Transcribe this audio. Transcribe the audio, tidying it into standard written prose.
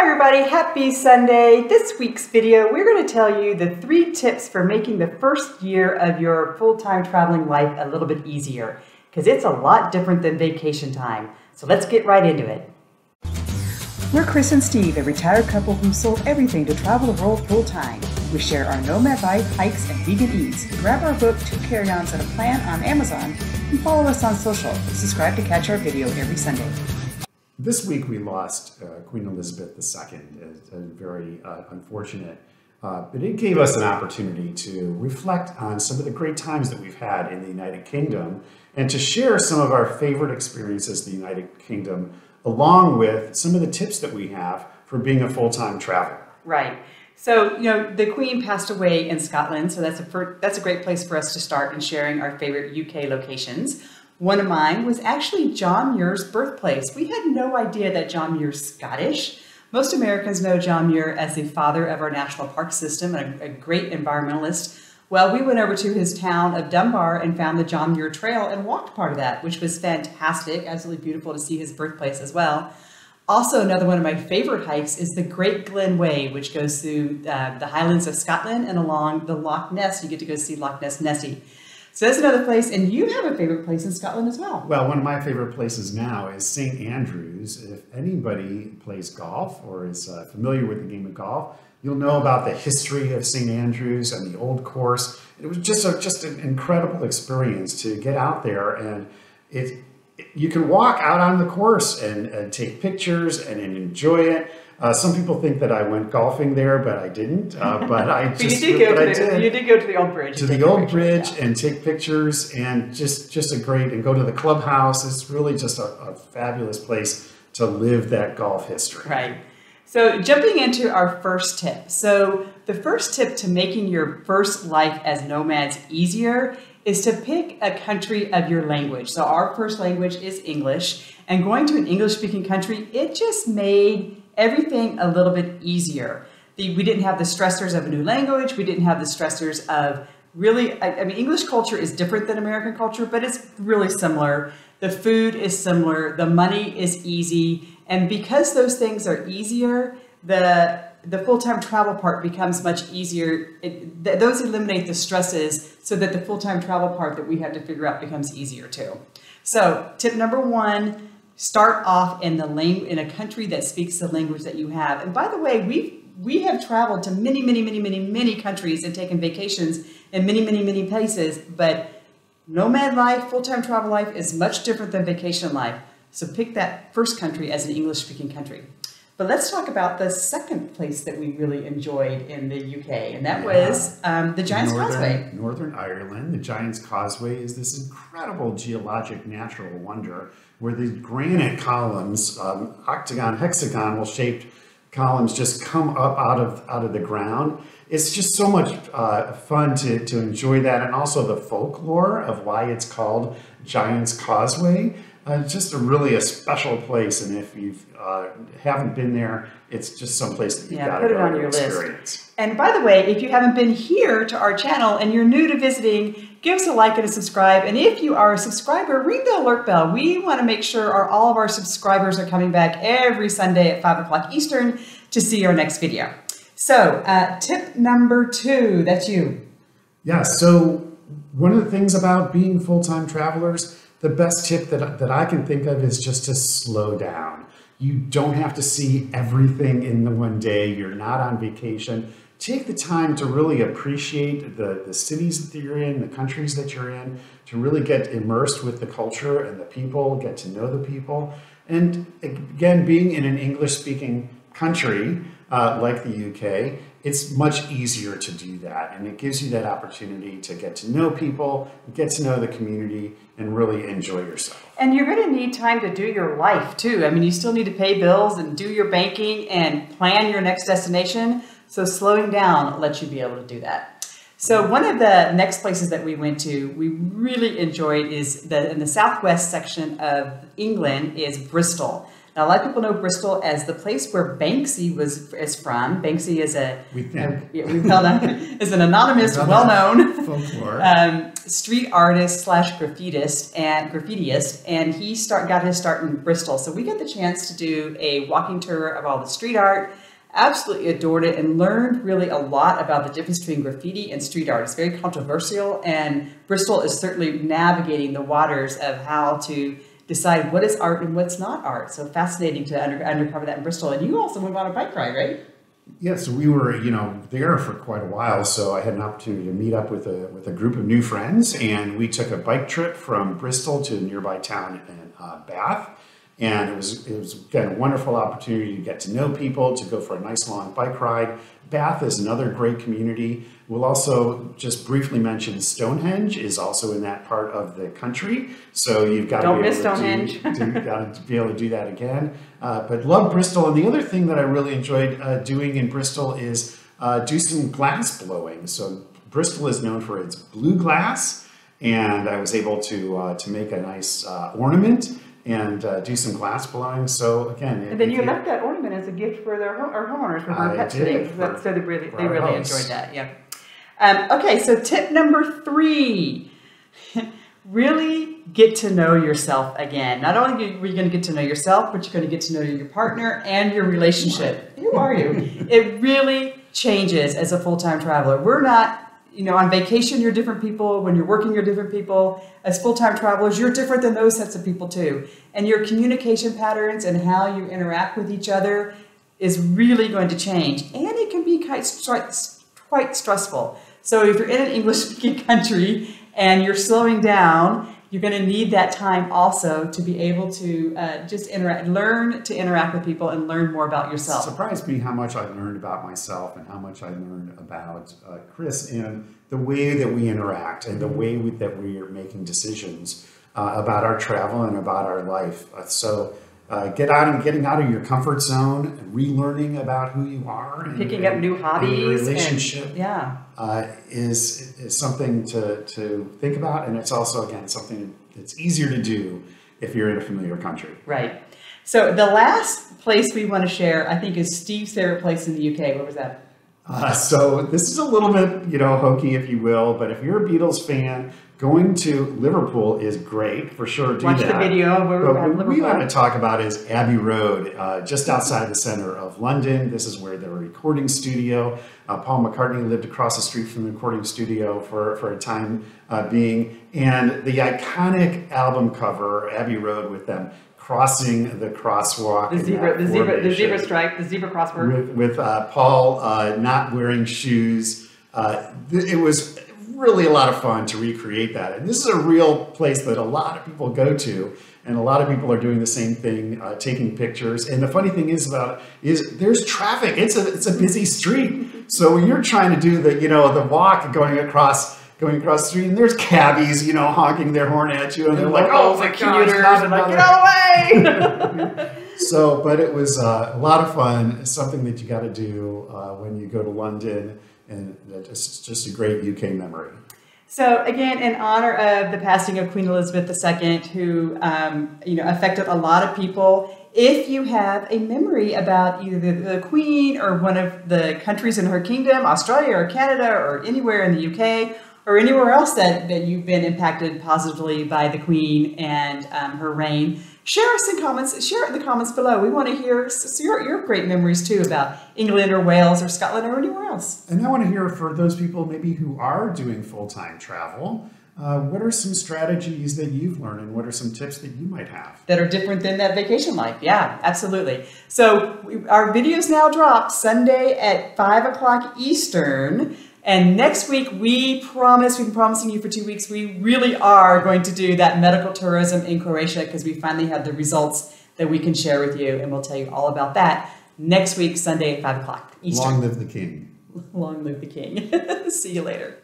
Hi everybody, happy Sunday. This week's video, we're going to tell you the 3 tips for making the first year of your full-time traveling life a little bit easier, because it's a lot different than vacation time. So let's get right into it. We're Chris and Steve, a retired couple who sold everything to travel the world full-time. We share our nomad life, hikes, and vegan eats. Grab our book, 2 Carry-Ons and a Plan on Amazon, and follow us on social. Subscribe to catch our video every Sunday. This week we lost Queen Elizabeth II. It's very unfortunate, but it gave us an opportunity to reflect on some of the great times that we've had in the United Kingdom and to share some of our favorite experiences in the United Kingdom, along with some of the tips that we have for being a full-time traveler. Right. So, the Queen passed away in Scotland, so that's a great place for us to start in sharing our favorite UK locations. One of mine was actually John Muir's birthplace. We had no idea that John Muir's Scottish. Most Americans know John Muir as the father of our national park system and a great environmentalist. Well, we went over to his town of Dunbar and found the John Muir Trail and walked part of that, which was fantastic. Absolutely beautiful to see his birthplace as well. Also, another one of my favorite hikes is the Great Glen Way, which goes through the Highlands of Scotland and along the Loch Ness. You get to go see Loch Ness Nessie. So that's another place, and you have a favorite place in Scotland as well. Well, one of my favorite places now is St. Andrews. If anybody plays golf or is familiar with the game of golf, you'll know about the history of St. Andrews and the old course. It was just an incredible experience to get out there, and you can walk out on the course and take pictures and enjoy it. Some people think that I went golfing there, but I didn't. But you did go to the old bridge. To the old bridge and take pictures, and just a great, and go to the clubhouse. It's really just a fabulous place to live that golf history. Right. So jumping into our first tip. So the first tip to making your first life as nomads easier is to pick a country of your language. So our first language is English, and going to an English-speaking country, it just made everything a little bit easier. We didn't have the stressors of a new language. We didn't have the stressors of really, I mean, English culture is different than American culture, but it's really similar. The food is similar. The money is easy. And because those things are easier, the full-time travel part becomes much easier. Those eliminate the stresses so that the full-time travel part that we have to figure out becomes easier too. So tip number 1, start off in a country that speaks the language that you have. And by the way, we have traveled to many countries and taken vacations in many places, but nomad life, full-time travel life is much different than vacation life. So pick that first country as an English-speaking country. But let's talk about the second place that we really enjoyed in the UK, and that was the Giant's Causeway. Northern Ireland. The Giant's Causeway is this incredible geologic natural wonder where the granite columns, octagon, hexagonal shaped columns, just come up out of the ground. It's just so much fun to enjoy that, and also the folklore of why it's called Giant's Causeway. Just really a special place, and if you haven't been there, it's just some place that you've got to go and experience. And by the way, if you haven't been here to our channel and you're new to visiting, give us a like and a subscribe. And if you are a subscriber, ring the alert bell. We want to make sure all of our subscribers are coming back every Sunday at 5 o'clock Eastern to see our next video. So tip number 2, that's you. Yeah, so one of the things about being full-time travelers, the best tip that I can think of is just to slow down. You don't have to see everything in the one day. You're not on vacation. Take the time to really appreciate the cities that you're in, the countries that you're in, to really get immersed with the culture and the people, get to know the people. And again, being in an English-speaking country like the UK, it's much easier to do that, and it gives you that opportunity to get to know people, get to know the community, and really enjoy yourself. And you're going to need time to do your life too. I mean, you still need to pay bills and do your banking and plan your next destination. So slowing down lets you be able to do that. So one of the next places that we went to, we really enjoyed, is in the southwest section of England, is Bristol. Now, a lot of people know Bristol as the place where Banksy is from. Banksy is is an anonymous, well-known folklore street artist / graffitist, and he got his start in Bristol. So we got the chance to do a walking tour of all the street art. Absolutely adored it and learned really a lot about the difference between graffiti and street art. It's very controversial, and Bristol is certainly navigating the waters of how to decide what is art and what's not art. So fascinating to uncover that in Bristol. And you also went on a bike ride, right? Yes, we were, there for quite a while. So I had an opportunity to meet up with a group of new friends, and we took a bike trip from Bristol to a nearby town in Bath. And it was again a wonderful opportunity to get to know people, to go for a nice long bike ride. Bath is another great community. We'll also just briefly mention Stonehenge is also in that part of the country. So you've got to miss Stonehenge. Got to be able to do that again. But love Bristol. And the other thing that I really enjoyed doing in Bristol is do some glass blowing. So Bristol is known for its blue glass, and I was able to make a nice ornament and do some glass blowing. So again, and then you left that ornament as a gift for our homeowners for their pets today. So they really enjoyed that. Yeah. Okay, so tip number 3: really get to know yourself again. Not only are you going to get to know yourself, but you're going to get to know your partner and your relationship. Who are you? It really changes as a full-time traveler. We're not. On vacation, you're different people. When you're working, you're different people. As full-time travelers, you're different than those sets of people too. And your communication patterns and how you interact with each other is really going to change. And it can be quite stressful. So if you're in an English-speaking country and you're slowing down, you're going to need that time also to be able to learn to interact with people and learn more about yourself. It surprised me how much I learned about myself and how much I learned about Chris and the way that we interact and the way that we are making decisions about our travel and about our life. So getting out of your comfort zone and relearning about who you are, and picking up new hobbies, and your relationship, is something to think about, and it's also again something that's easier to do if you're in a familiar country. Right. So the last place we want to share, I think, is Steve's favorite place in the UK. What was that? So this is a little bit, hokey, if you will, but if you're a Beatles fan, going to Liverpool is great, for sure. Watch the video. What we want to talk about is Abbey Road, just outside the center of London. This is where the recording studio. Paul McCartney lived across the street from the recording studio for a time being. And the iconic album cover, Abbey Road, with them crossing the crosswalk. The zebra stripe, the zebra crosswalk. With Paul not wearing shoes. It was really a lot of fun to recreate that. And this is a real place that a lot of people go to, and a lot of people are doing the same thing, taking pictures. And the funny thing is there's traffic. It's a busy street. So when you're trying to do the walk going across the street, and there's cabbies, honking their horn at you, and they're like, "Oh my gosh, and like, get out of the way!" So, but it was a lot of fun. It's something that you got to do when you go to London. And it's just a great UK memory. So again, in honor of the passing of Queen Elizabeth II, who affected a lot of people, if you have a memory about either the Queen or one of the countries in her kingdom, Australia or Canada or anywhere in the UK, or anywhere else that you've been impacted positively by the Queen and her reign, share it in the comments below. We want to hear your great memories too about England or Wales or Scotland or anywhere else. And I want to hear for those people maybe who are doing full-time travel, what are some strategies that you've learned, and what are some tips that you might have? That are different than that vacation life. Yeah, absolutely. So our videos now drop Sunday at 5 o'clock Eastern. And next week, we've been promising you for 2 weeks, we really are going to do that medical tourism in Croatia, because we finally have the results that we can share with you. And we'll tell you all about that next week, Sunday at 5 o'clock Eastern. Long live the king. Long live the king. See you later.